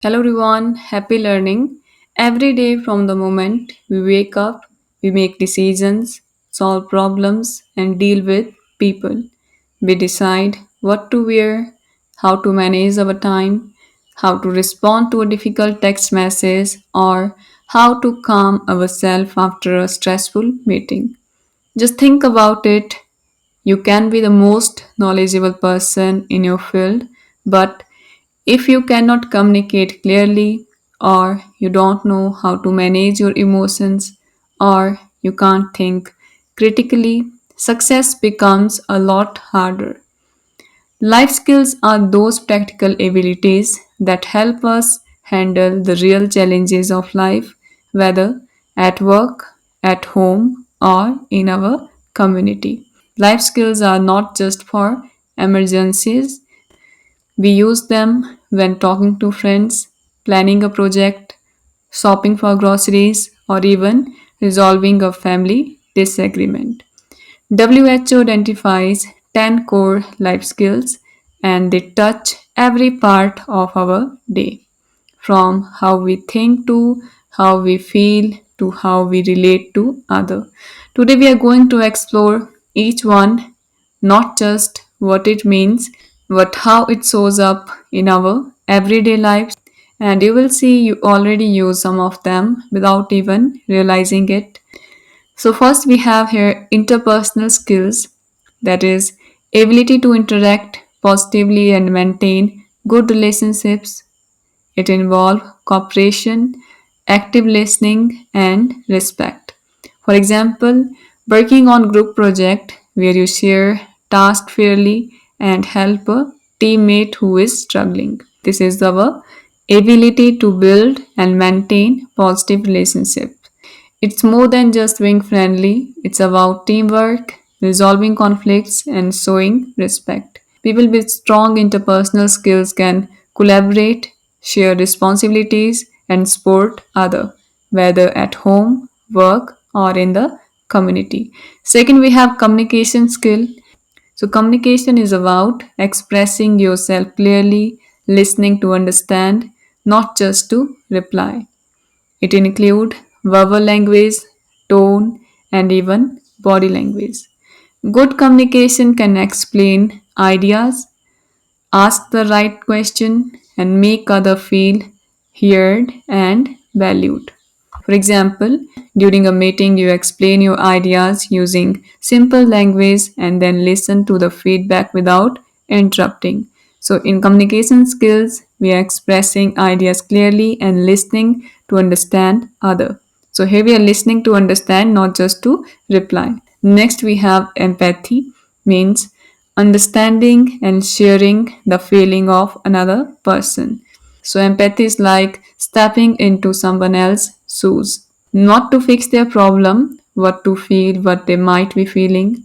Hello everyone, happy learning. Every day from the moment we wake up, we make decisions, solve problems, and deal with people. We decide what to wear, how to manage our time, how to respond to a difficult text message, or how to calm ourselves after a stressful meeting. Just think about it. You can be the most knowledgeable person in your field, but if you cannot communicate clearly, or you don't know how to manage your emotions, or you can't think critically, success becomes a lot harder. Life skills are those practical abilities that help us handle the real challenges of life, whether at work, at home, or in our community. Life skills are not just for emergencies, we use them when talking to friends, planning a project, shopping for groceries, or even resolving a family disagreement. WHO identifies 10 core life skills and they touch every part of our day, from how we think to how we feel to how we relate to others. Today we are going to explore each one, not just what it means, but how it shows up in our everyday lives. And you will see you already use some of them without even realizing it. So first we have here interpersonal skills, that is ability to interact positively and maintain good relationships. It involves cooperation, active listening, and respect. For example, working on group project where you share tasks fairly and help a teammate who is struggling. This is our ability to build and maintain positive relationships. It's more than just being friendly, it's about teamwork, resolving conflicts, and showing respect. People with strong interpersonal skills can collaborate, share responsibilities, and support others, whether at home, work, or in the community. Second, we have communication skill. So, communication is about expressing yourself clearly, listening to understand, not just to reply. It includes verbal language, tone, and even body language. Good communication can explain ideas, ask the right question, and make others feel heard and valued. For example, during a meeting, you explain your ideas using simple language and then listen to the feedback without interrupting. So, in communication skills, we are expressing ideas clearly and listening to understand other. So, here we are listening to understand, not just to reply. Next, we have empathy, means understanding and sharing the feeling of another person. So, empathy is like stepping into someone else's shoes, not to fix their problem, but to feel what they might be feeling.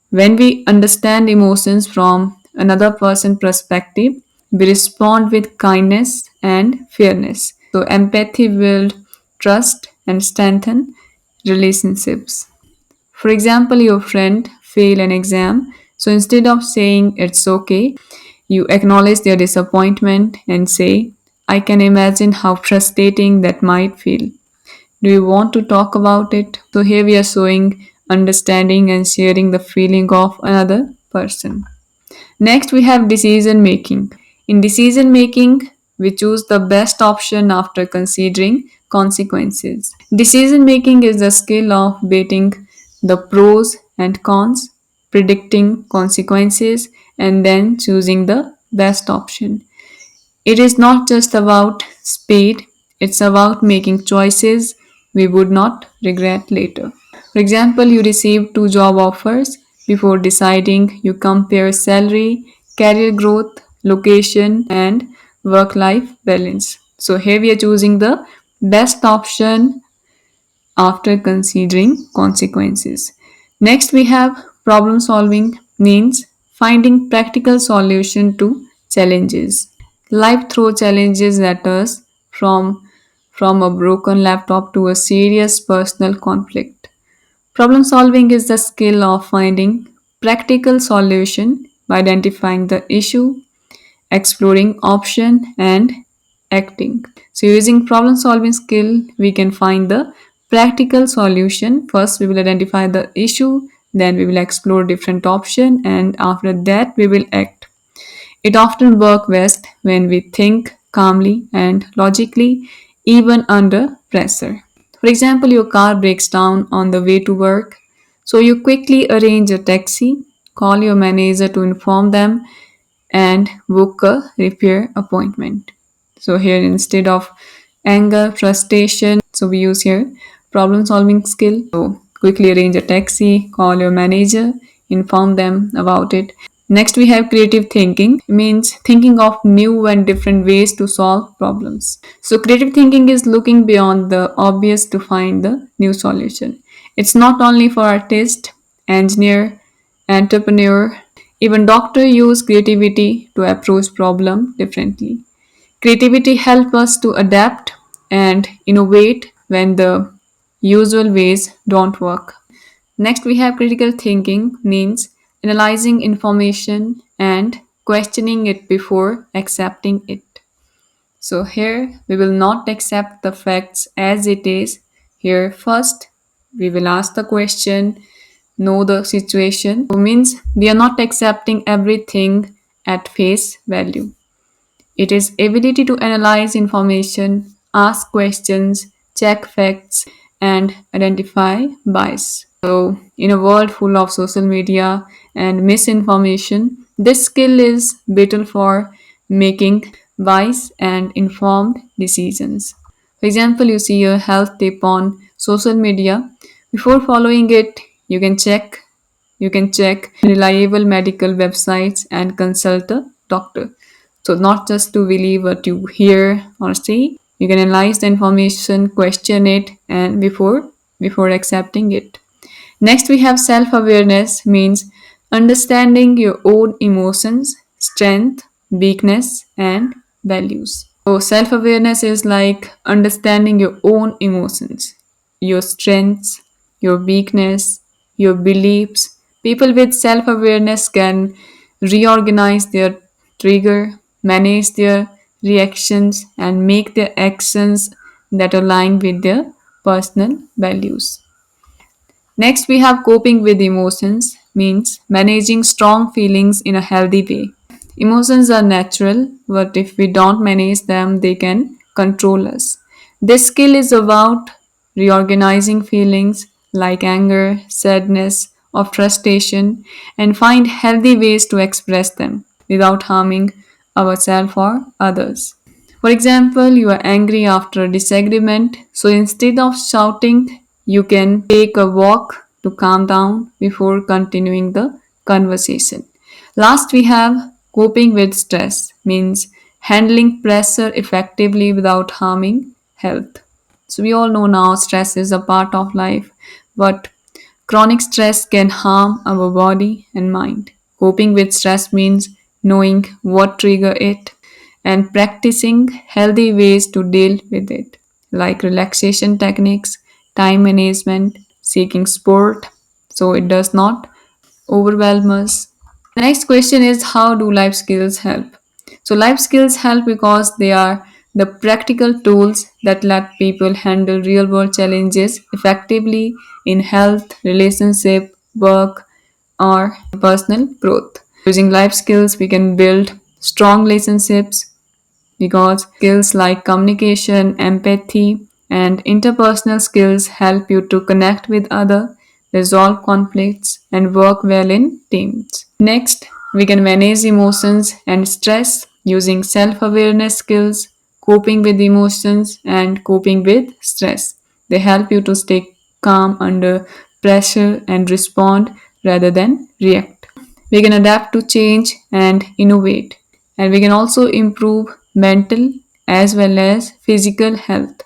When we understand emotions from another person's perspective, we respond with kindness and fairness. So, empathy builds trust and strengthen relationships. For example, your friend failed an exam, so instead of saying it's okay, you acknowledge their disappointment and say, I can imagine how frustrating that might feel. Do you want to talk about it? So here we are showing understanding and sharing the feeling of another person. Next, we have decision making. In decision making, we choose the best option after considering consequences. Decision making is the skill of weighting the pros and cons, predicting consequences, and then choosing the best option. It is not just about speed, it's about making choices we would not regret later. For example, you receive two job offers. Before deciding, you compare salary, career growth, location, and work life balance. So, here we are choosing the best option after considering consequences. Next, we have problem solving, means finding practical solution to challenges. Life throws challenges at us from a broken laptop to a serious personal conflict. Problem solving is the skill of finding practical solution by identifying the issue, exploring option and acting. So using problem solving skill, we can find the practical solution. First, we will identify the issue, then we will explore different options, and after that, we will act. It often works best when we think calmly and logically, even under pressure. For example, your car breaks down on the way to work, so you quickly arrange a taxi, call your manager to inform them, and book a repair appointment. So here instead of anger, frustration, so we use here problem solving skill. So quickly arrange a taxi, call your manager, inform them about it. Next we have creative thinking, means thinking of new and different ways to solve problems. So creative thinking is looking beyond the obvious to find the new solution. It's not only for artist, engineer, entrepreneur, even doctor use creativity to approach problem differently. Creativity helps us to adapt and innovate when the usual ways don't work. Next, we have critical thinking, means analyzing information and questioning it before accepting it. So here we will not accept the facts as it is. Here first we will ask the question, know the situation. So means we are not accepting everything at face value. It is ability to analyze information, ask questions, check facts, and identify bias. So, in a world full of social media and misinformation, this skill is vital for making wise and informed decisions. For example, you see a health tip on social media. Before following it, you can check you can check reliable medical websites and consult a doctor. So not just to believe what you hear or see, you can analyze the information, question it, and before accepting it. Next, we have self-awareness, means understanding your own emotions, strength, weakness, and values. So self-awareness is like understanding your own emotions, your strengths, your weakness, your beliefs. People with self-awareness can reorganize their trigger, manage their reactions, and make their actions that align with their personal values. Next, we have coping with emotions, means managing strong feelings in a healthy way. Emotions are natural, but if we don't manage them, they can control us. This skill is about reorganizing feelings like anger, sadness, or frustration and find healthy ways to express them without harming ourselves or others. For example, you are angry after a disagreement, so instead of shouting, you can take a walk to calm down before continuing the conversation. Last, we have coping with stress, means handling pressure effectively without harming health. So, we all know now stress is a part of life, but chronic stress can harm our body and mind. Coping with stress means knowing what trigger it and practicing healthy ways to deal with it, like relaxation techniques, time management, seeking support so it does not overwhelm us. The next question is, how do life skills help? So life skills help because they are the practical tools that let people handle real world challenges effectively in health, relationship, work, or personal growth. Using life skills, we can build strong relationships because skills like communication, empathy, and interpersonal skills help you to connect with others, resolve conflicts, and work well in teams. Next, we can manage emotions and stress using self-awareness skills, coping with emotions, and coping with stress. They help you to stay calm under pressure and respond rather than react. We can adapt to change and innovate, and we can also improve mental as well as physical health.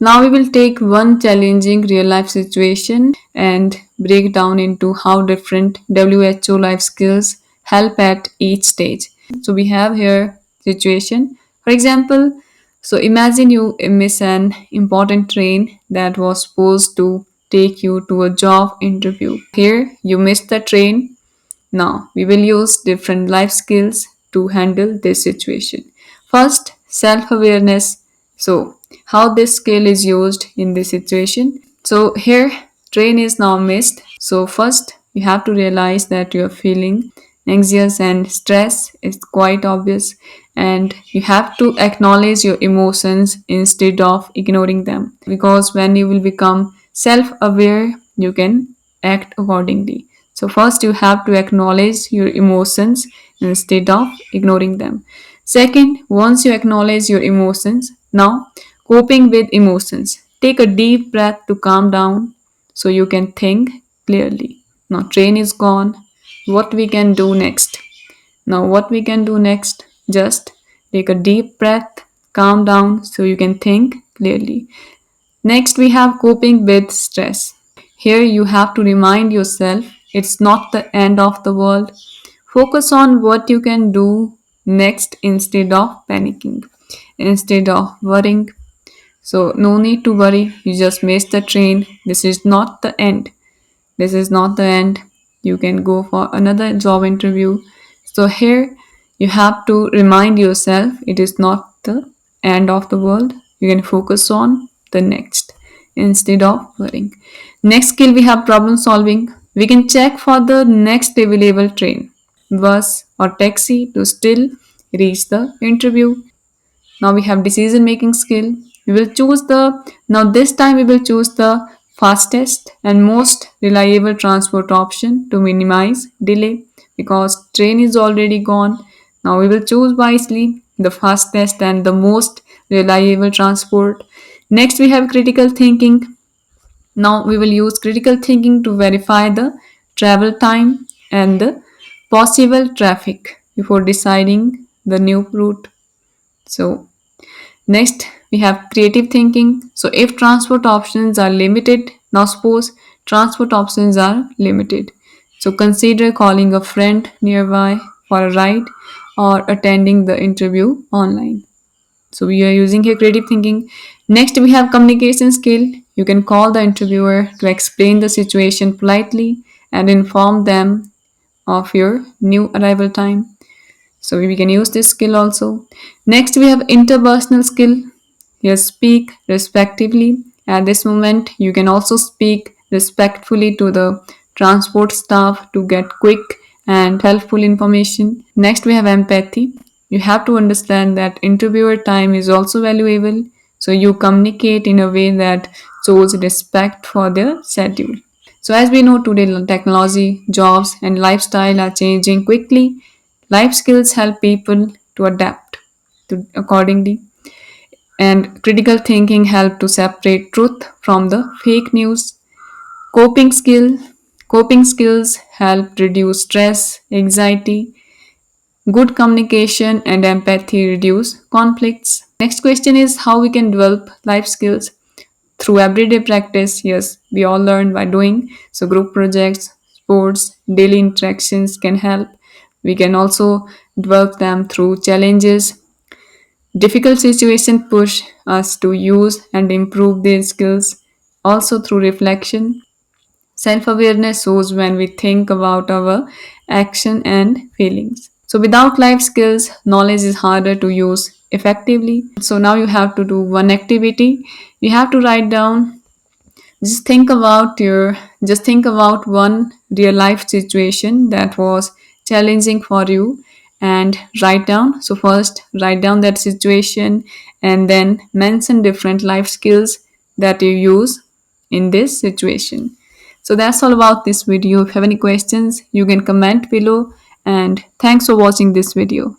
Now we will take one challenging real life situation and break down into how different WHO life skills help at each stage. So we have here situation. For example, so imagine you miss an important train that was supposed to take you to a job interview. Here you missed the train. Now, we will use different life skills to handle this situation. First, self awareness. So, how this skill is used in this situation. So, here train is now missed. So, first you have to realize that you are feeling anxious and stress is quite obvious, and you have to acknowledge your emotions instead of ignoring them, because when you will become self aware you can act accordingly. So first you have to acknowledge your emotions instead of ignoring them. Second, once you acknowledge your emotions, now coping with emotions, take a deep breath to calm down so you can think clearly. Now train is gone, what we can do next? Now, what we can do next? Just take a deep breath, calm down so you can think clearly. Next, we have coping with stress. Here, you have to remind yourself it's not the end of the world. Focus on what you can do next instead of panicking, instead of worrying. So, no need to worry, you just missed the train. This is not the end. This is not the end. You can go for another job interview. So here you have to remind yourself it is not the end of the world. You can focus on the next instead of worrying. Next skill, we have problem solving. We can check for the next available train, bus or taxi to still reach the interview. Now we have decision making skill. We will choose the Now this time we will choose the fastest and most reliable transport option to minimize delay, because train is already gone. Now we will choose wisely the fastest and the most reliable transport. Next we have critical thinking. Now we will use critical thinking to verify the travel time and the possible traffic before deciding the new route. So next, we have creative thinking. So, if transport options are limited, now suppose transport options are limited. So, consider calling a friend nearby for a ride or attending the interview online. So, we are using here creative thinking. Next, we have communication skill. You can call the interviewer to explain the situation politely and inform them of your new arrival time. So we can use this skill also. Next, we have interpersonal skill. Here, speak respectively. At this moment, you can also speak respectfully to the transport staff to get quick and helpful information. Next, we have empathy. You have to understand that interviewer time is also valuable, so you communicate in a way that shows respect for their schedule. So, as we know today, technology, jobs, and lifestyle are changing quickly. Life skills help people to adapt to accordingly, and critical thinking help to separate truth from the fake news. Coping skill Coping skills help reduce stress, anxiety. Good communication and empathy reduce conflicts. Next question is how we can develop life skills through everyday practice. Yes, we all learn by doing. So group projects, sports, daily interactions can help. We can also develop them through challenges. Difficult situations push us to use and improve these skills. Also through reflection. Self-awareness shows when we think about our action and feelings. So without life skills, knowledge is harder to use effectively. So now you have to do one activity. You have to write down, just think about one real life situation that was challenging for you and write down. So first write down that situation and then mention different life skills that you use in this situation. So that's all about this video. If you have any questions, you can comment below, and thanks for watching this video.